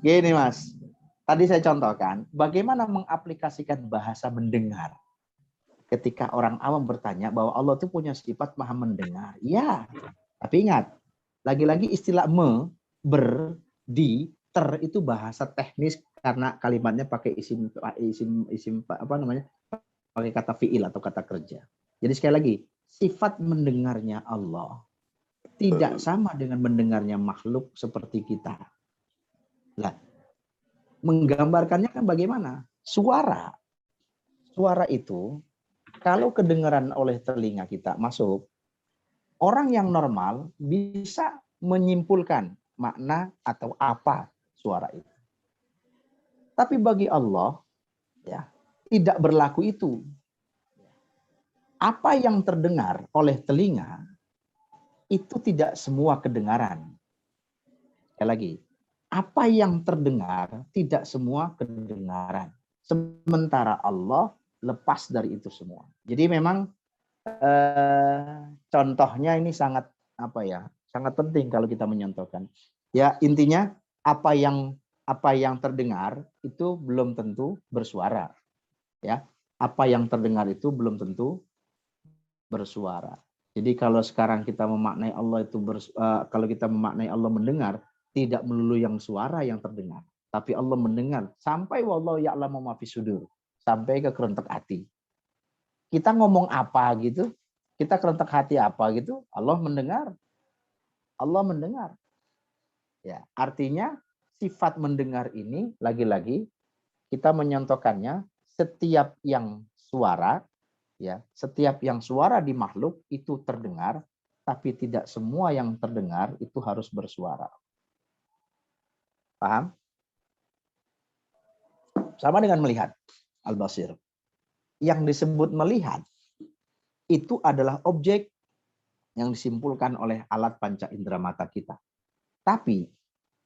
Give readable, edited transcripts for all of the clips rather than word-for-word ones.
Gini Mas, tadi saya contohkan bagaimana mengaplikasikan bahasa mendengar. Ketika orang awam bertanya bahwa Allah itu punya sifat maha mendengar. Ya, tapi ingat, lagi-lagi istilah di, ter itu bahasa teknis karena kalimatnya pakai isim apa namanya? Pakai kata fiil atau kata kerja. Jadi sekali lagi, sifat mendengarnya Allah tidak sama dengan mendengarnya makhluk seperti kita. Lah, menggambarkannya kan bagaimana? Suara itu kalau kedengaran oleh telinga kita masuk, orang yang normal bisa menyimpulkan makna atau apa suara itu. Tapi bagi Allah, ya, tidak berlaku itu. Apa yang terdengar oleh telinga itu tidak semua kedengaran. Sekali lagi, apa yang terdengar tidak semua kedengaran. Sementara Allah lepas dari itu semua. Jadi memang contohnya ini sangat sangat penting kalau kita menyontohkan. Ya intinya apa yang terdengar itu belum tentu bersuara. Ya, apa yang terdengar itu belum tentu bersuara. Jadi kalau sekarang kita memaknai Allah itu kalau kita memaknai Allah mendengar, tidak melulu yang suara yang terdengar, tapi Allah mendengar sampai wallahu ya'lamu ma fis sudur, sampai ke kerentek hati. Kita ngomong apa gitu, kita kerentek hati apa gitu, Allah mendengar. Allah mendengar. Ya, artinya sifat mendengar ini lagi-lagi kita menyontohkannya setiap yang suara, ya, setiap yang suara di makhluk itu terdengar, tapi tidak semua yang terdengar itu harus bersuara. Paham? Sama dengan melihat, Al-Basir. Yang disebut melihat itu adalah objek yang disimpulkan oleh alat panca indera mata kita. Tapi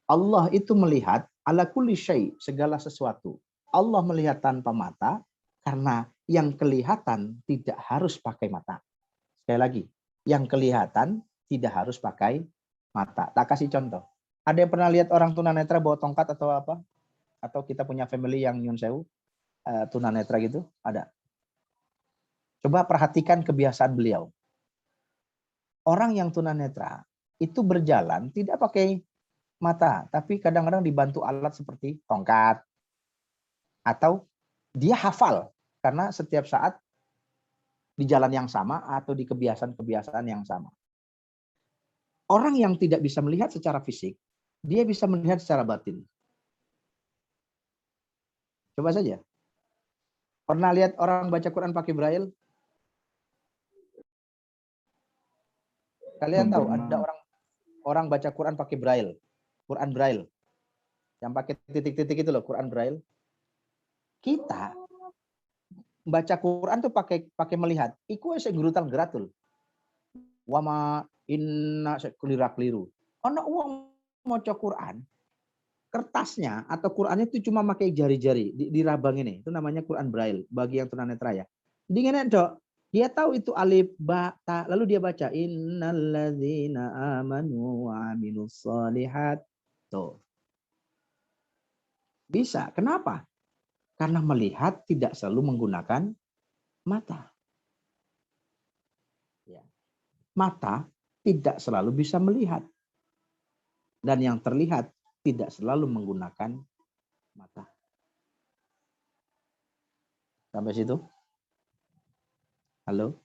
Allah itu melihat ala kulli syai, segala sesuatu. Allah melihat tanpa mata karena yang kelihatan tidak harus pakai mata. Sekali lagi, yang kelihatan tidak harus pakai mata. Tak kasih contoh. Ada yang pernah lihat orang tunanetra bawa tongkat atau apa? Atau kita punya family yang nyun sewu tunanetra gitu? Ada. Coba perhatikan kebiasaan beliau. Orang yang tunanetra itu berjalan tidak pakai mata, tapi kadang-kadang dibantu alat seperti tongkat, atau dia hafal karena setiap saat di jalan yang sama atau di kebiasaan-kebiasaan yang sama. Orang yang tidak bisa melihat secara fisik, dia bisa melihat secara batin. Coba saja. Pernah lihat orang baca Quran pakai braille? Kalian tahu ada orang baca Quran pakai braille. Quran braille. Yang pakai titik-titik itu loh, Quran braille. Kita baca Quran tuh pakai melihat. Iku saya gerutal-geratul. Wama inna keliru. Ono uang maca Quran, kertasnya atau Qurannya itu cuma pakai jari-jari di rabang ini. Itu namanya Quran braille bagi yang tunanetra ya. Dingenek dok. Dia tahu itu alif ba ta, lalu dia baca innalladzina amanu wa amilus solihat. Tuh. Bisa. Kenapa? Karena melihat tidak selalu menggunakan mata. Ya. Mata tidak selalu bisa melihat. Dan yang terlihat tidak selalu menggunakan mata. Sampai situ? Halo?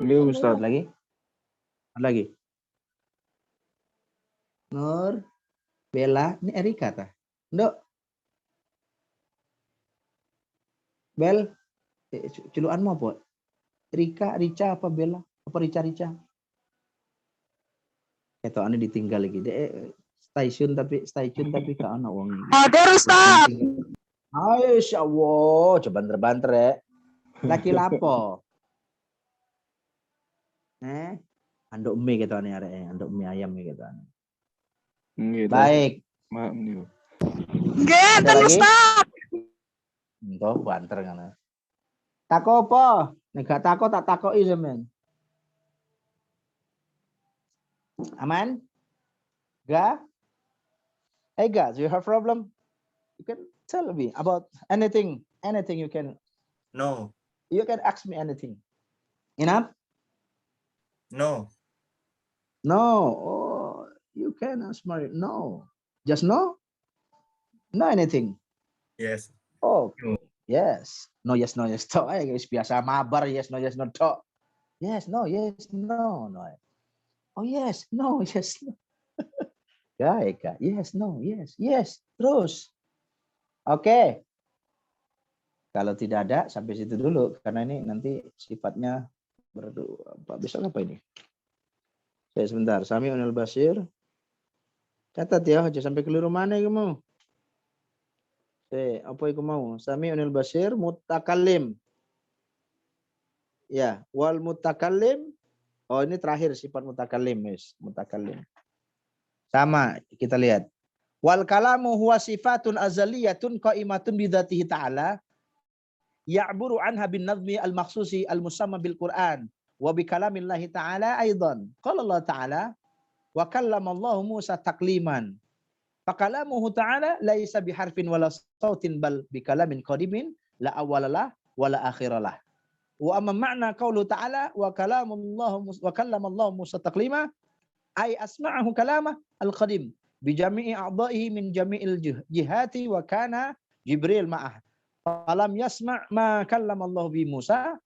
Beliau Ustaz. Lagi? Lagi? Nur, Bella, ini Erika tah? Nduk. Bel, culuanmu apa? Rika, Rica apa Bella? Apa Rica? Itu ane ditinggal lagi. Stasiun tapi ka ana wong. Hadir Ustaz. Asyaallah, coba banter ya. Laki lapo? Anduk mie gitu ane arek, anduk mie ayam gitu ane. Baik. Maaf nih. Nggih, enten Ustaz. Engko banter ngono. Tako apa? Nek gak tako tak takoki sampean. Aman? Gak? Hey guys, you have problem? You can tell me about anything you can No. ask me anything. Enough? No. No. Oh, you can ask me. No. Just no? No anything. Yes. Oh, yes. No, yes, no, yes. Tok. Guys, biasa mabar. Yes, no, tok. Yes, no, no. Oh, yes, no, yes, no. Kak. Yes, no, yes. Terus. Oke. Kalau tidak ada, sampai situ dulu. Karena ini nanti sifatnya besok apa ini? Sebentar. Sami'un al-basir. Catat ya, aja sampai keliru mana kamu. Apa yang mau? Sami'un al-basir, mutakallim. Ya, wal mutakallim. Oh, ini terakhir sifat mutakallim, guys. Mutakallim. Sama, kita lihat. Wal kalamu huwa sifatun azaliyatun qaimatun bidzatihi ta'ala. Ya'buru anha bin nazmi al-makhsusi al-musamma bil Qur'an wa bi kalamillahi ta'ala aidan. Qala Allah ta'ala wa kallama Allah Musa takliman. Fakalamuhu ta'ala laisa biharfin wala sautin bal bi kalamin qadimin la awwalalah wala akhiralah. Wa amma ma'na qaulu ta'ala wa kallama Allah Musa taklima ay asma'ahu kalama al-qadim bi jami'i a'dha'ihi min jami'il jihati wa kana Jibril ma'ah. Falam yasma' ma kallama Allah bi Musa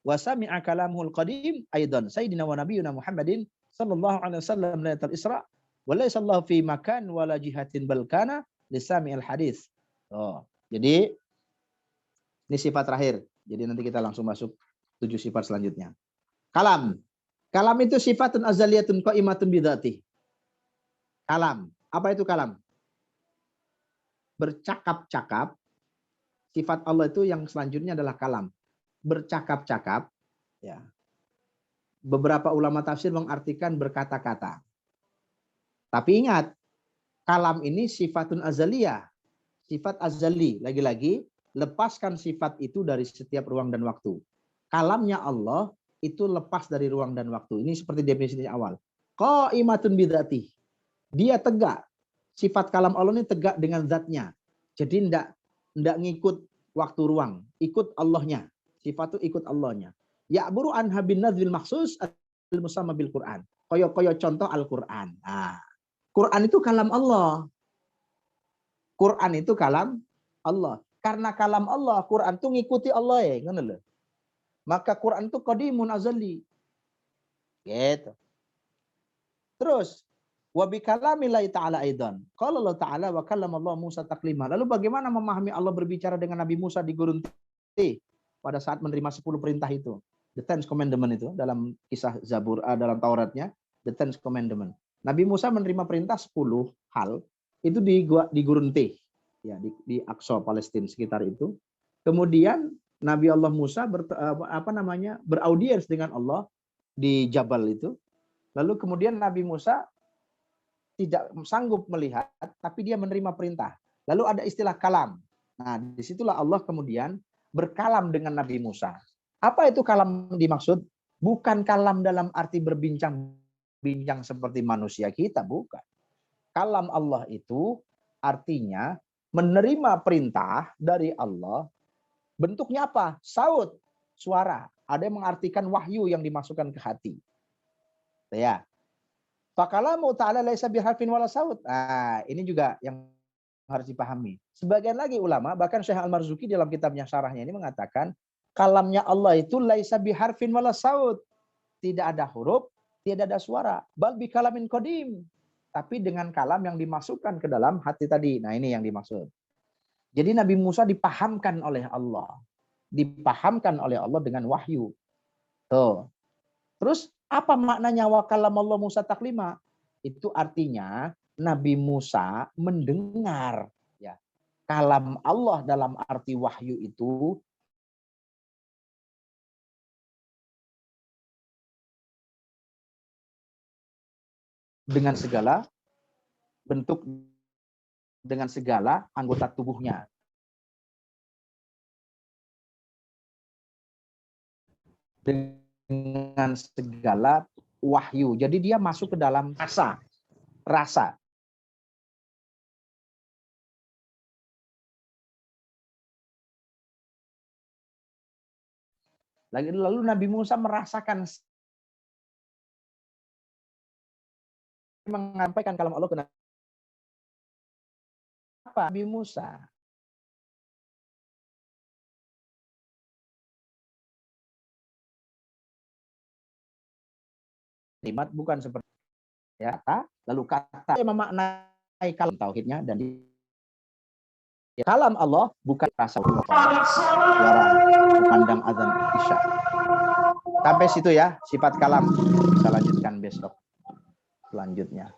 wa sami'a kalamuhul qadim aidan sayyidina wa nabiyuna Muhammadin sallallahu alaihi wasallam lailatul Isra wa laysa Allah fi makan wala jihatin bal kana lisami'il hadis. Oh, jadi ini sifat terakhir. Jadi nanti kita langsung masuk 7 sifat selanjutnya. Kalam. Kalam itu sifatun azaliyatun qaimatun bidzati. Kalam. Apa itu kalam? Bercakap-cakap. Sifat Allah itu yang selanjutnya adalah kalam. Bercakap-cakap. Ya. Beberapa ulama tafsir mengartikan berkata-kata. Tapi ingat, kalam ini sifatun azaliyah. Sifat azali. Lagi-lagi, lepaskan sifat itu dari setiap ruang dan waktu. Kalamnya Allah itu lepas dari ruang dan waktu. Ini seperti definisinya awal. Qaimatun bidzati. Dia tegak. Sifat kalam Allah ini tegak dengan zatnya. Jadi tidak ngikut waktu ruang, ikut Allahnya. Sifat itu ikut Allahnya. Ya'buru anha bin nazil maksus al-musamma bil Qur'an. Koyo contoh Al-Qur'an. Nah, Quran itu kalam Allah. Quran itu kalam Allah. Karena kalam Allah, Quran itu ngikuti Allah ya, ngono lho. Maka Quran itu qadimun azali. Gitu. Terus wa bi kalamillahi ta'ala aidan. Qala Allah Ta'ala wa kallama Allah Musa taklima. Lalu bagaimana memahami Allah berbicara dengan Nabi Musa di Gurun T pada saat menerima 10 perintah itu? The Ten Commandment itu dalam kisah Zabur, dalam Tauratnya, the Ten Commandment. Nabi Musa menerima perintah 10 hal itu di Gurun T, ya di Aqsa Palestina sekitar itu. Kemudian Nabi Allah Musa beraudiens dengan Allah di Jabal itu. Lalu kemudian Nabi Musa tidak sanggup melihat, tapi dia menerima perintah. Lalu ada istilah kalam. Nah, disitulah Allah kemudian berkalam dengan Nabi Musa. Apa itu kalam dimaksud? Bukan kalam dalam arti berbincang seperti manusia kita, bukan. Kalam Allah itu artinya menerima perintah dari Allah. Bentuknya apa? Saut, suara. Ada yang mengartikan wahyu yang dimasukkan ke hati. Ya. Fakalamu ta'ala laisa biharfin wala saut. Nah, ini juga yang harus dipahami. Sebagian lagi ulama, bahkan Syekh Al-Marzuki dalam kitabnya syarahnya ini mengatakan, kalamnya Allah itu laisa biharfin wala saut. Tidak ada huruf, tidak ada suara. Bal bi kalamin qadim. Tapi dengan kalam yang dimasukkan ke dalam hati tadi. Nah, ini yang dimaksud. Jadi Nabi Musa dipahamkan oleh Allah. Dipahamkan oleh Allah dengan wahyu. Tuh. Terus apa maknanya wa kallamallahu Musa taklima? Itu artinya Nabi Musa mendengar ya. Kalam Allah dalam arti wahyu itu dengan segala bentuk, dengan segala anggota tubuhnya. Dengan segala wahyu. Jadi dia masuk ke dalam rasa. Lalu Nabi Musa merasakan menyampaikan kalam Allah ke Nabi Musa. Kalimat bukan seperti ya, lalu kata yang memaknai kalam tauhidnya dan kalam Allah bukan rasa suara memandang azan isya. Sampai situ ya sifat kalam. Kita lanjutkan besok selanjutnya.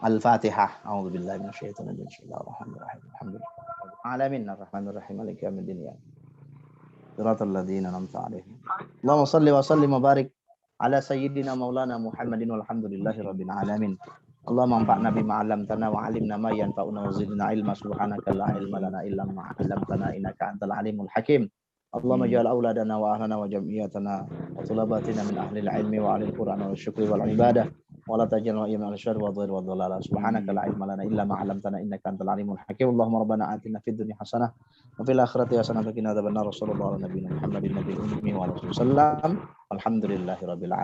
Al-Fatihah. A'udzubillahi minasyaitonir rajim. Bismillahirrahmanirrahim. Alhamdulillahirabbil alamin arrahmanir rahim maliki yaumiddin. Shiratal ladzina an'amta 'alaihim. Allahumma shalli wa sallim wa barik ala sayyidina maulana Muhammadin walhamdulillahirabbil alamin. Allahumma anfa'na bima 'allamtana wa 'allimna ma yanfa'una wa zidna ilma subhanaka la ilma lana illa ma 'allamtana innaka antal alimul hakim. Allahumma ja'al auladana wa ahlana wa jam'iyatana wa thulabatina min ahli al-'ilmi wa 'alil qur'ani wa syukri wal ibadah wa la taj'alna min al-syarri wa dhir wa dhalala subhanaka la ilma lana illa ma 'allamtana innaka antal alimul hakim. Allahumma rabbana atina fid dunya hasanah wa fil akhirati hasanah wa qina adzabannar. Sallallahu ala nabiyyina Muhammadin nabiyil ummi wa alihi wasallam. Alhamdulillahirabbil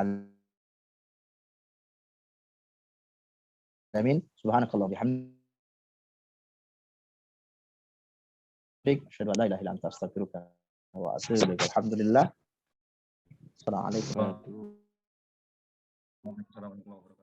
alamin. Subhanakallah bihamdik asyhadu an la ilaha illa anta astaghfiruka wa atubu ilaik. Alhamdulillah. Assalamualaikum warahmatullahi wabarakatuh. Waalaikumsalam warahmatullahi wabarakatuh.